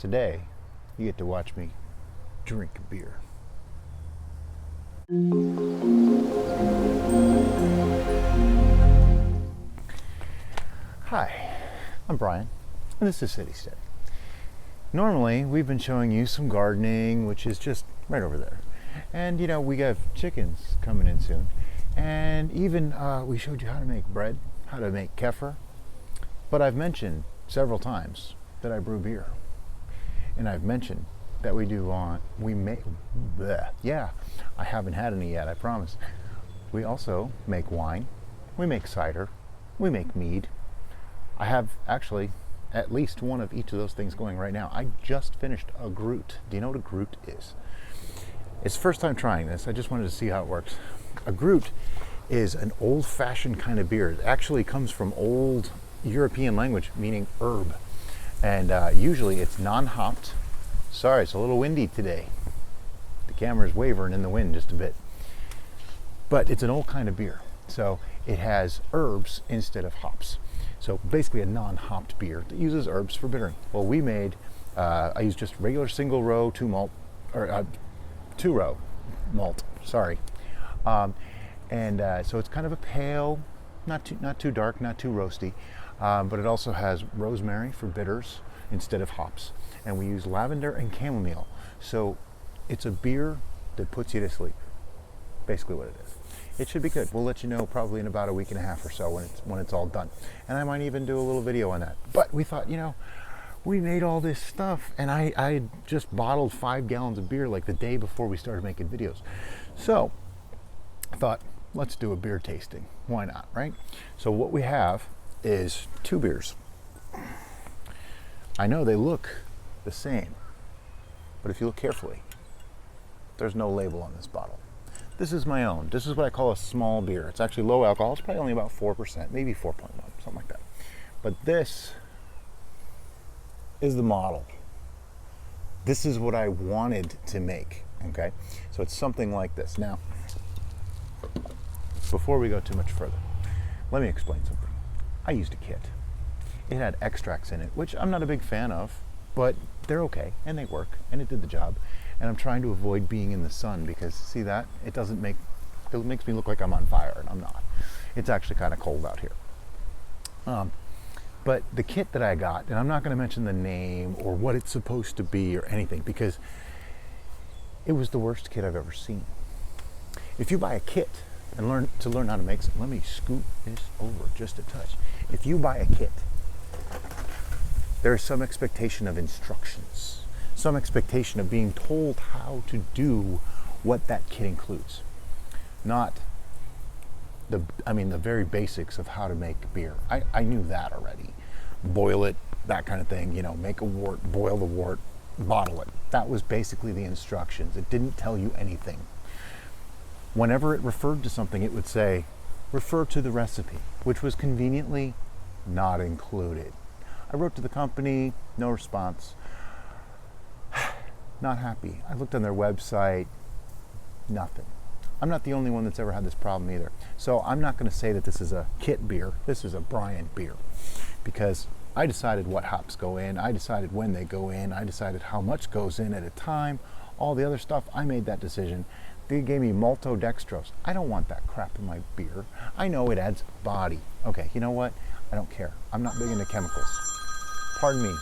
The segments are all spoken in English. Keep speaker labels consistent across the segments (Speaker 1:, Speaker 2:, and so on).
Speaker 1: Today, you get to watch me drink beer. Hi, I'm Brian, and this is City Steading. Normally, we've been showing you some gardening, which is just right over there. And you know, we have chickens coming in soon. And even we showed you how to make bread, how to make kefir. But I've mentioned several times that I brew beer. And I've mentioned that we make, yeah, I haven't had any yet, I promise. We also make wine, we make cider, we make mead. I have actually at least one of each of those things going right now. I just finished a Groot. Do you know what a Groot is? It's the first time trying this. I just wanted to see how it works. A Groot is an old-fashioned kind of beer. It actually comes from old European language, meaning herb. And usually it's non-hopped. Sorry, it's a little windy today. The camera's wavering in the wind just a bit. But it's an old kind of beer. So it has herbs instead of hops. So basically a non-hopped beer that uses herbs for bittering. Well, we made, I used just regular single row, two row malt, sorry. So it's kind of a pale, not too dark, not too roasty, but it also has rosemary for bitters instead of hops. And we use lavender and chamomile. So it's a beer that puts you to sleep, basically what it is. It should be good. We'll let you know probably in about a week and a half or so when it's all done. And I might even do a little video on that. But we thought, you know, we made all this stuff and I just bottled 5 gallons of beer like the day before we started making videos. So I thought, let's do a beer tasting. Why not, right? So what we have is 2 beers. I know they look the same, but if you look carefully, there's no label on this bottle. This is my own. This is what I call a small beer. It's actually low alcohol. It's probably only about 4%, maybe 4.1, something like that. But this is the model. This is what I wanted to make, okay? So it's something like this. Now, before we go too much further, let me explain something. I used a kit. It had extracts in it, which I'm not a big fan of, but they're okay, and they work, and it did the job. And I'm trying to avoid being in the sun because, see that? It makes me look like I'm on fire, and I'm not. It's actually kind of cold out here. But the kit that I got, and I'm not going to mention the name or what it's supposed to be or anything because it was the worst kit I've ever seen. If you buy a kit and learn how to make something, let me scoot this over just a touch. If you buy a kit, there is some expectation of instructions, some expectation of being told how to do what that kit includes. Not the very basics of how to make beer. I knew that already. Boil it, that kind of thing, you know, make a wort, boil the wort, bottle it. That was basically the instructions. It didn't tell you anything. Whenever it referred to something, it would say, refer to the recipe, which was conveniently not included. I wrote to the company, no response. Not happy. I looked on their website, nothing. I'm not the only one that's ever had this problem either. So I'm not going to say that this is a kit beer. This is a Brian beer because I decided what hops go in. I decided when they go in. I decided how much goes in at a time. All the other stuff, I made that decision. They gave me maltodextrose. I don't want that crap in my beer. I know it adds body. Okay, you know what? I don't care. I'm not big into chemicals. Pardon me.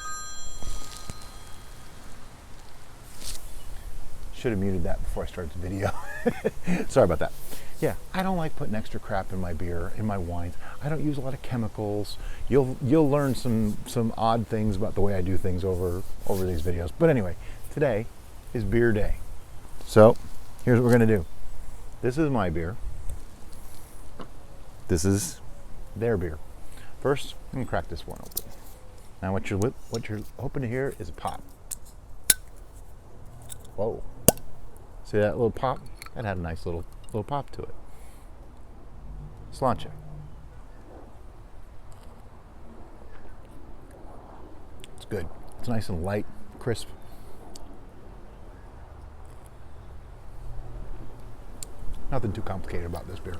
Speaker 1: Should have muted that before I started the video. Sorry about that. Yeah, I don't like putting extra crap in my beer, in my wines. I don't use a lot of chemicals. You'll learn some odd things about the way I do things over these videos. But anyway, today is beer day. So here's what we're gonna do. This is my beer. This is their beer. First, I'm gonna crack this one open. Now what you're hoping to hear is a pop. Whoa. See that little pop? That had a nice little pop to it. Sláinte. It's good. It's nice and light, crisp. Nothing too complicated about this beer.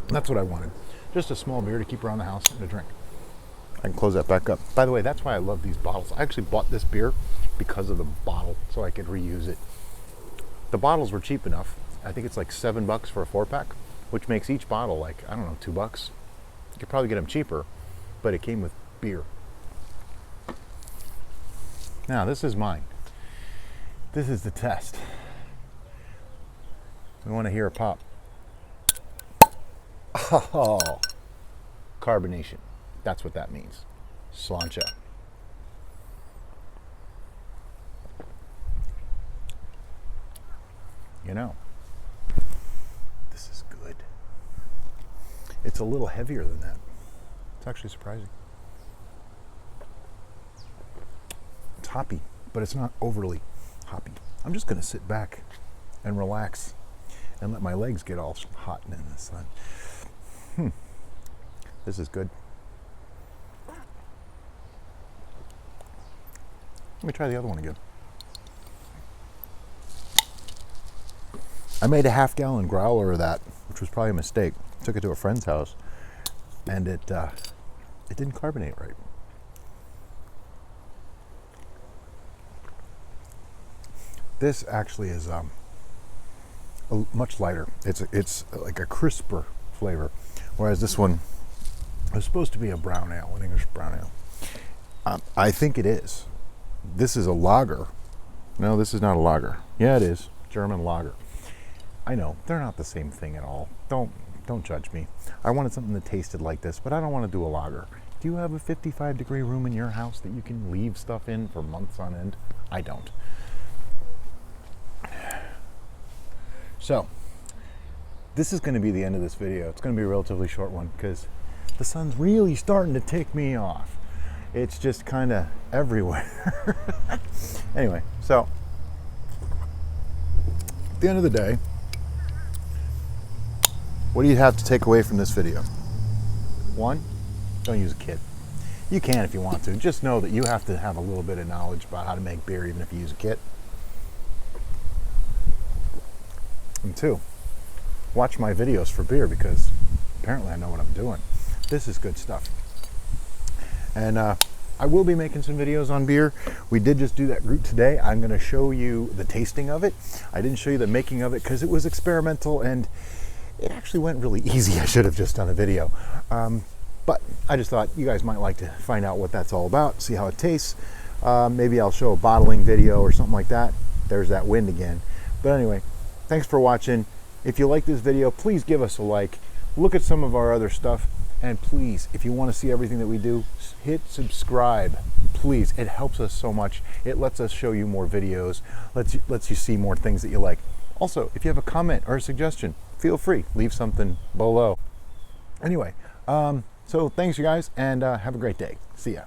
Speaker 1: That's what I wanted. Just a small beer to keep around the house and to drink. I can close that back up. By the way, that's why I love these bottles. I actually bought this beer because of the bottle, so I could reuse it. The bottles were cheap enough. I think it's like $7 for a 4-pack, which makes each bottle like, I don't know, $2. You could probably get them cheaper, but it came with beer. Now, this is mine. This is the test. We want to hear a pop. Oh, carbonation. That's what that means. Sláinte. You know, this is good. It's a little heavier than that. It's actually surprising. It's hoppy, but it's not overly hoppy. I'm just going to sit back and relax and let my legs get all hot in the sun. This is good. Let me try the other one again. I made a half-gallon growler of that, which was probably a mistake. Took it to a friend's house, and it didn't carbonate right. This actually is much lighter. It's like a crisper flavor, whereas this one is supposed to be a brown ale, an English brown ale. I think it is. This is a lager. No, this is not a lager. Yeah, it is. German lager. I know, they're not the same thing at all. Don't judge me. I wanted something that tasted like this, but I don't want to do a lager. Do you have a 55-degree room in your house that you can leave stuff in for months on end? I don't. So, this is going to be the end of this video. It's going to be a relatively short one because the sun's really starting to tick me off. It's just kind of everywhere. Anyway, so at the end of the day, what do you have to take away from this video? One, don't use a kit. You can if you want to. Just know that you have to have a little bit of knowledge about how to make beer even if you use a kit. And two, watch my videos for beer because apparently I know what I'm doing. This is good stuff. And I will be making some videos on beer. We did just do that group today. I'm going to show you the tasting of it. I didn't show you the making of it because it was experimental and it actually went really easy. I should have just done a video. But I just thought you guys might like to find out what that's all about, see how it tastes. Maybe I'll show a bottling video or something like that. There's that wind again. But anyway, thanks for watching. If you like this video, please give us a like. Look at some of our other stuff. And please, if you want to see everything that we do, hit subscribe. Please, it helps us so much. It lets us show you more videos, lets you see more things that you like. Also, if you have a comment or a suggestion, feel free, leave something below. Anyway, so thanks you guys, and have a great day. See ya.